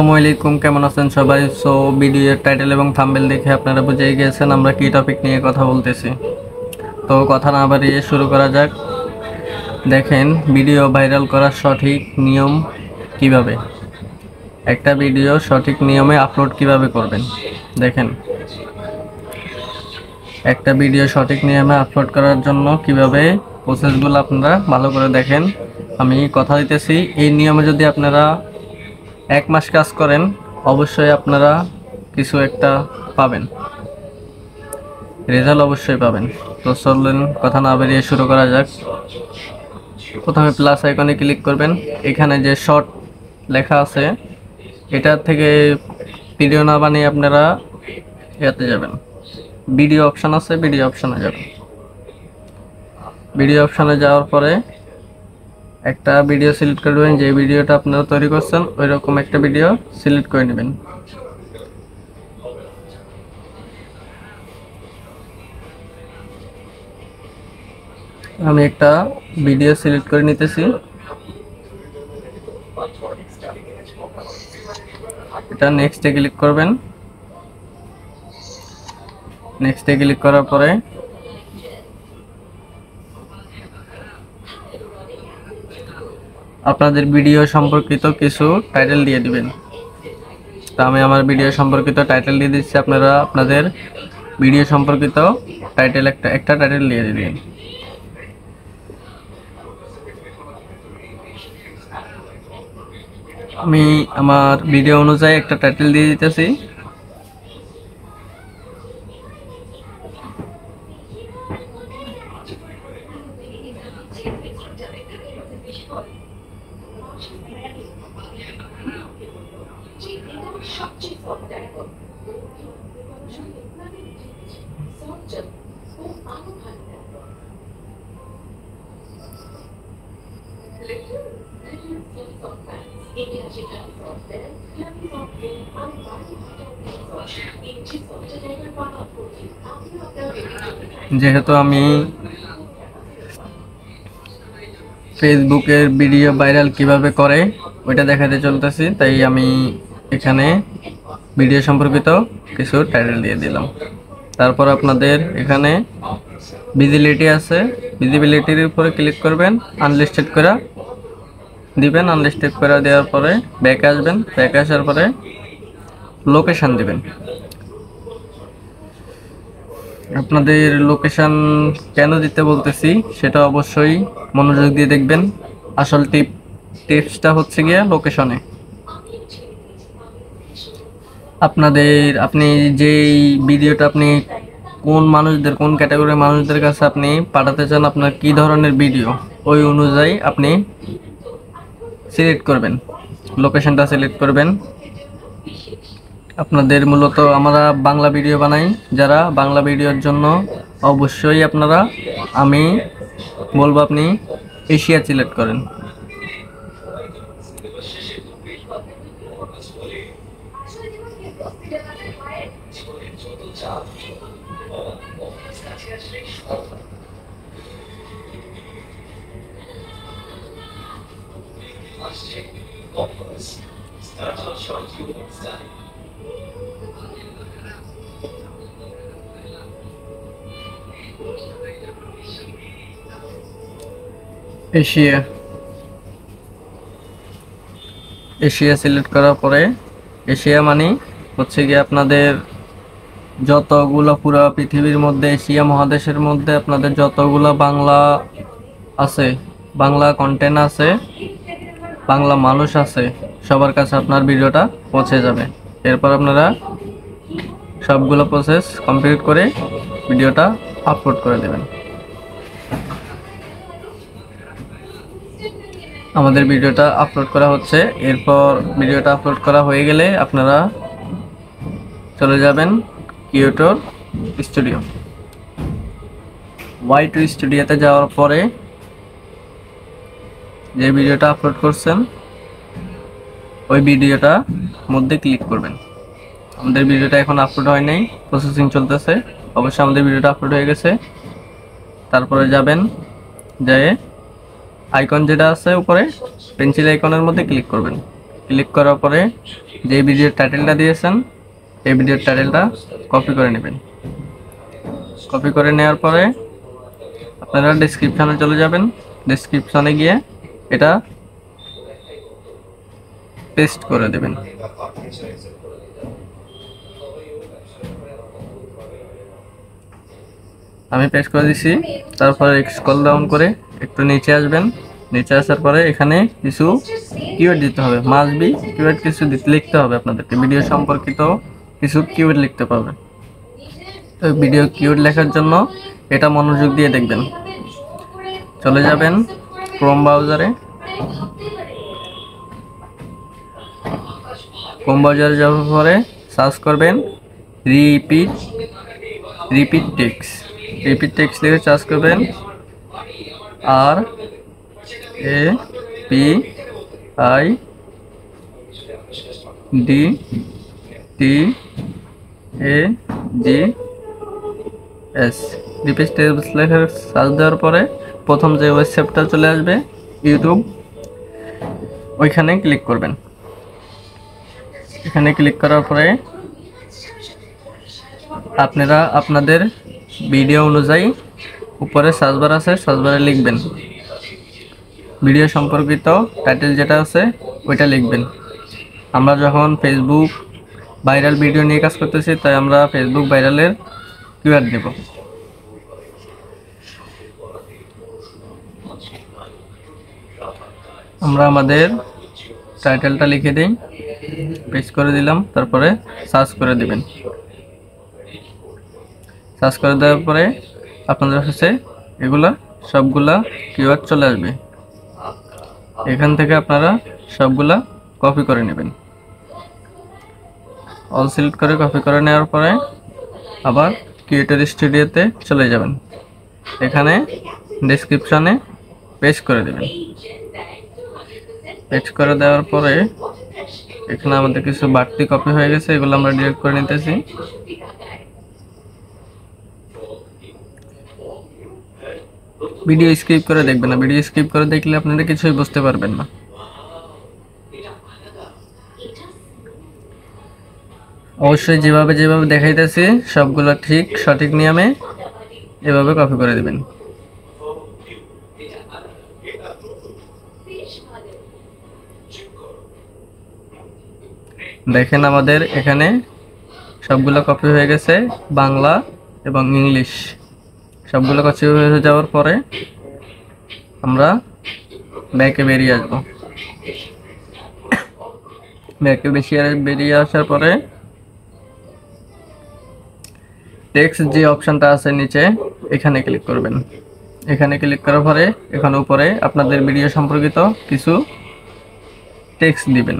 আসসালামু আলাইকুম, কেমন আছেন সবাই? সো ভিডিওর টাইটেল এবং থাম্বনেল দেখে আপনারা বুঝেই গিয়েছেন আমরা কি টপিক নিয়ে কথা বলতেছি। তো কথা না বাড়িয়ে শুরু করা যাক। দেখেন, ভিডিও ভাইরাল করার সঠিক নিয়ম কিভাবে, একটা ভিডিও সঠিক নিয়মে আপলোড কিভাবে করবেন। দেখেন, একটা ভিডিও সঠিক নিয়মে আপলোড করার জন্য কিভাবে প্রসেসগুলো আপনারা ভালো করে দেখেন। আমি কথা দিতেছি, এই নিয়মে যদি আপনারা 1 মাস কাজ করেন অবশ্যই আপনারা কিছু একটা পাবেন, রেজাল্ট অবশ্যই পাবেন। তো চলুন কথা না বেরিয়ে শুরু করা যাক। প্রথমে প্লাস আইকনে ক্লিক করবেন, এখানে যে শর্ট লেখা আছে এটা থেকে ভিডিও না বানিয়ে আপনারা এতে যাবেন, ভিডিও অপশান আছে, ভিডিও অপশানে যাবেন। ভিডিও অপশানে যাওয়ার পরে একটা ভিডিও সিলেক্ট করবেন, যে ভিডিওটা আপনারা তৈরি করছেন ওই রকম একটা ভিডিও সিলেক্ট করে নেবেন। আমি একটা ভিডিও সিলেক্ট করে নিতেছি, এটা নেক্সটে ক্লিক করবেন। নেক্সটে ক্লিক করার পরে আপনাদের ভিডিও সম্পর্কিত কিছু টাইটেল দিয়ে দিবেন। তো আমি আমার ভিডিও সম্পর্কিত টাইটেল দিয়ে দিচ্ছি, আপনারা আপনাদের ভিডিও সম্পর্কিত টাইটেল একটা টাইটেল দিয়ে দিবেন। আমি আমার ভিডিও অনুযায়ী একটা টাইটেল দিয়ে দিতেছি। যেহেতু আমি ফেসবুকের ভিডিও ভাইরাল কিভাবে করে ওইটা দেখাতে চলতেছি, তাই আমি এখানে ভিডিও সম্পর্কিত কিছু টাইটেল দিয়ে দিলাম। তারপর আপনাদের এখানে ভিজিবিলিটি আছে, ভিজিবিলিটির উপরে ক্লিক করবেন, আনলিস্টেড করে দিবেন। আনলিস্টেড করে দেওয়ার পরে ব্যাকে আসবেন, ব্যাকে আসার পরে লোকেশন দিবেন। আপনাদের লোকেশন কেন দিতে বলতেছি সেটা অবশ্যই মনোযোগ দিয়ে দেখবেন। আসল টিপসটা হচ্ছে গিয়ে লোকেশনে। আপনি যেই ভিডিওটা আপনি কোন মানুষদের, কোন ক্যাটাগরির মানুষদের কাছে আপনি পাঠাতে চান, আপনার কি ধরনের ভিডিও, ওই অনুযায়ী আপনি সিলেক্ট করবেন, লোকেশনটা সিলেক্ট করবেন। আপনাদের মূলত আমরা বাংলা ভিডিও বানাই, যারা বাংলা ভিডিওর জন্য অবশ্যই আপনারা, আমি বলবো আপনি এশিয়া সিলেক্ট করেন। এশিয়া সিলেক্ট করার পরে এশিয়া মানে হচ্ছে গিয়ে আপনাদের যতগুলো পুরো পৃথিবীর মধ্যে, এশিয়া মহাদেশের মধ্যে আপনাদের যতগুলো বাংলা আছে, বাংলা কন্টেন্ট আছে, বাংলা মানুষ আছে, সবার কাছে আপনার ভিডিওটা পৌঁছে যাবে। এরপর আপনারা সবগুলো প্রসেস কমপ্লিট করে ভিডিওটা আপলোড করে দেবেন। আমাদের ভিডিওটা আপলোড করা হচ্ছে। এরপর ভিডিওটা আপলোড করা হয়ে গেলে আপনারা চলে যাবেন কিউটোর স্টুডিও। Y2 স্টুডিওতে যাওয়ার পরে যে ভিডিওটা আপলোড করছেন ওই ভিডিওটা মধ্যে ক্লিক করবেন। আমাদের ভিডিওটা এখন আপলোড হয় নাই, প্রসেসিং চলতেছে। অবশ্যই আমাদের ভিডিওটা আপলোড হয়ে গেছে। তারপরে যাবেন, যেয়ে আইকন যেটা আছে উপরে পেন্সিল আইকনের মধ্যে ক্লিক করবেন। ক্লিক করার পরে যে ভিডিওর টাইটেলটা দিয়েছেন এই ভিডিওর টাইটেলটা কপি করে নেবেন। কপি করে নেওয়ার পরে আপনারা ডেসক্রিপশনে চলে যাবেন। ডেসক্রিপশনে গিয়ে এটা পেস্ট করে দেবেন। আমি পেস্ট করে দিছি। তারপরে স্ক্রল ডাউন করে একটু নিচে আসবেন। নিচে আসার পরে এখানে কিছু কিওয়ার্ড দিতে হবে। মাস্ট বি কিওয়ার্ড কিছু লিখতে হবে আপনাদেরকে। ভিডিও সম্পর্কিত কিছু কিওয়ার্ড লিখতে পারবেন। তো ভিডিও কিওয়ার্ড লেখার জন্য এটা মনোযোগ দিয়ে দেখবেন। চলে যাবেন ক্রোম ব্রাউজারে। ক্রোম ব্রাউজারে যাওয়ার পরে সার্চ করবেন রিপিট টেক্সট লিখে সার্চ করবেন। RAPIDTEXT রিপিট টেক্সট লেখে সার্চ দেওয়ার পরে প্রথম যে ওয়েবসাইটটা চলে আসবে ইউটিউব, ওইখানে ক্লিক করবেন। এখানে ক্লিক করার পরে আপনারা আপনাদের ভিডিও অনুযায়ী উপরে সার্চ বার আছে, সার্চ বারে লিখবেন ভিডিও সম্পর্কিত টাইটেল যেটা আছে ওইটা লিখবেন। আমরা যখন ফেসবুক ভাইরাল ভিডিও নিয়ে কাজ করতেছি, তাই আমরা ফেসবুক ভাইরালের কিওয়ার্ড দেব। আমরা আমাদের টাইটেলটা লিখে দিই, পেস্ট করে দিলাম। তারপরে সার্চ করে দিবেন। সার্চ করে দেওয়ার পরে আপনাদের কাছে এগুলা সবগুলা কিওয়ার্ড চলে আসবে। এখান থেকে আপনারা সবগুলা কপি করে নেবেন। অল সিলেক্ট করে কপি করে নেওয়ার পরে আবার ক্রিয়েটর স্টুডিওতে চলে যাবেন। এখানে ডেসক্রিপশনে পেস্ট করে দেবেন। পেস্ট করে দেওয়ার পরে এখানে আমাদের কিছু বাড়তি কপি হয়ে গেছে, এগুলো আমরা ডিলিট করে নিতেছি। ভিডিও স্কিপ করে দেখবেন না। ভিডিও স্কিপ করে দেখলে আপনারা কিছুই বুঝতে পারবেন না। অবশ্যই যেভাবে দেখাইতেছি সবগুলো ঠিক সঠিক নিয়মে এভাবে কপি করে দিবেন। দেখেন আমাদের এখানে সবগুলো কপি হয়ে গেছে, বাংলা এবং ইংলিশ সবগুলো কপি হয়ে যাওয়ার পরে আমরা ব্যাকে বেরিয়ে আসবো। ব্যাকে বেরিয়ে আসার পরে টেক্সট যে অপশনটা আছে নিচে এখানে ক্লিক করবেন। এখানে ক্লিক করার পরে এখানে উপরে আপনাদের ভিডিও সম্পর্কিত কিছু টেক্সট দিবেন।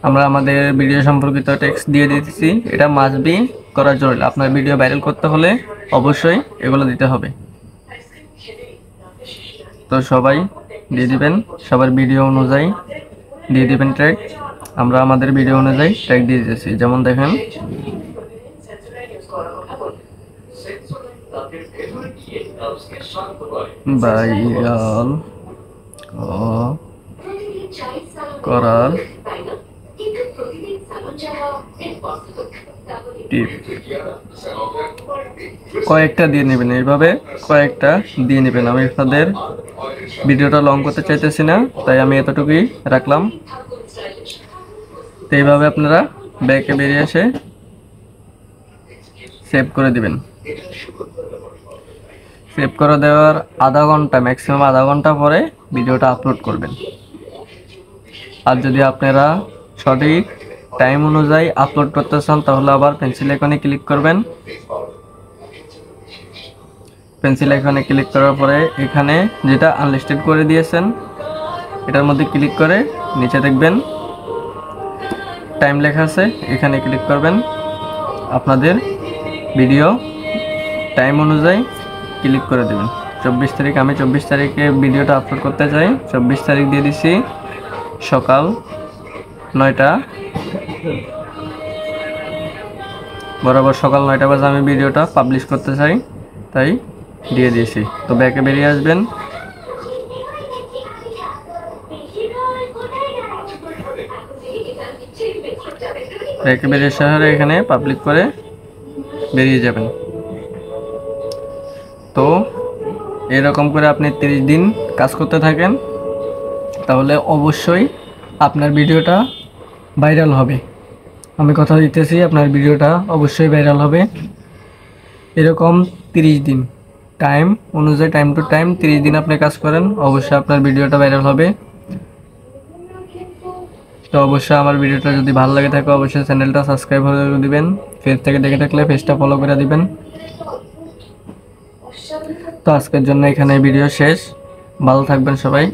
আমরা আমাদের ভিডিও সম্পর্কিত টেক্সট দিয়ে দিতেছি। এটা মাস্ট বি করা জরুরি। আপনার ভিডিও ভাইরাল করতে হলে অবশ্যই এগুলো দিতে হবে। তো সবাই দিয়ে দিবেন, সবার ভিডিও অনুযায়ী দিয়ে দিবেন ট্যাগ। আমরা আমাদের ভিডিও অনুযায়ী ট্যাগ দিয়ে দিতেছি। যেমন দেখেন ভাইরাল করার টিপ কয়েকটা দিয়ে নেবেন। এইভাবে কয়েকটা দিয়ে নেবেন। আমি আপনাদের ভিডিওটা লং করতে চাইতেছি না, তাই আমি এতটুকুই রাখলাম। তো এইভাবে আপনারা ব্যাকে বেরিয়ে এসে সেভ করে দিবেন। সেভ করে দেওয়ার আধা ঘন্টা, ম্যাক্সিমাম আধা ঘন্টা পরে ভিডিওটা আপলোড করবেন। আর যদি আপনারা সঠিক টাইম অনুযায়ী আপলোড করতে চান তাহলে আবার পেন্সিল আইকনে ক্লিক করবেন। পেন্সিল আইকনে ক্লিক করার পরে এখানে যেটা আনলিস্টেড করে দিয়েছেন এটার মধ্যে ক্লিক করে নিচে দেখবেন টাইম লেখা আছে, এখানে ক্লিক করবেন। আপনাদের ভিডিও টাইম অনুযায়ী ক্লিক করে দেবেন। 24 তারিখ, আমি 24 তারিখে ভিডিওটা আপলোড করতে চাই। 24 তারিখ দিয়ে দিছি সকাল 9টা বরাবর। সকাল 9টা বাজে আমি ভিডিওটা পাবলিশ করতে চাই, তাই দিয়ে দিয়েছি। তো ব্যাকে বেরিয়ে আসবেন। একেবারে শহরে এখানে পাবলিক করে বেরিয়ে যাবেন। তো এরকম করে আপনি 30 দিন কাজ করতে থাকেন, তাহলে অবশ্যই আপনার ভিডিওটা ভাইরাল হবে। আমি কথা দিতেছি আপনার ভিডিওটা অবশ্যই ভাইরাল হবে। এরকম 30 দিন টাইম অনুযায়ী, টাইম টু টাইম 30 দিন আপনি কাজ করেন, অবশ্যই আপনার ভিডিওটা ভাইরাল হবে। তো অবশ্যই আমার ভিডিওটা যদি ভালো লাগে থাকে অবশ্যই চ্যানেলটা সাবস্ক্রাইব করে দিবেন, পেজ থেকে দেখে থাকলে পেজটা ফলো করে দিবেন। তো আজকের জন্য এখানে ভিডিও শেষ, ভালো থাকবেন সবাই।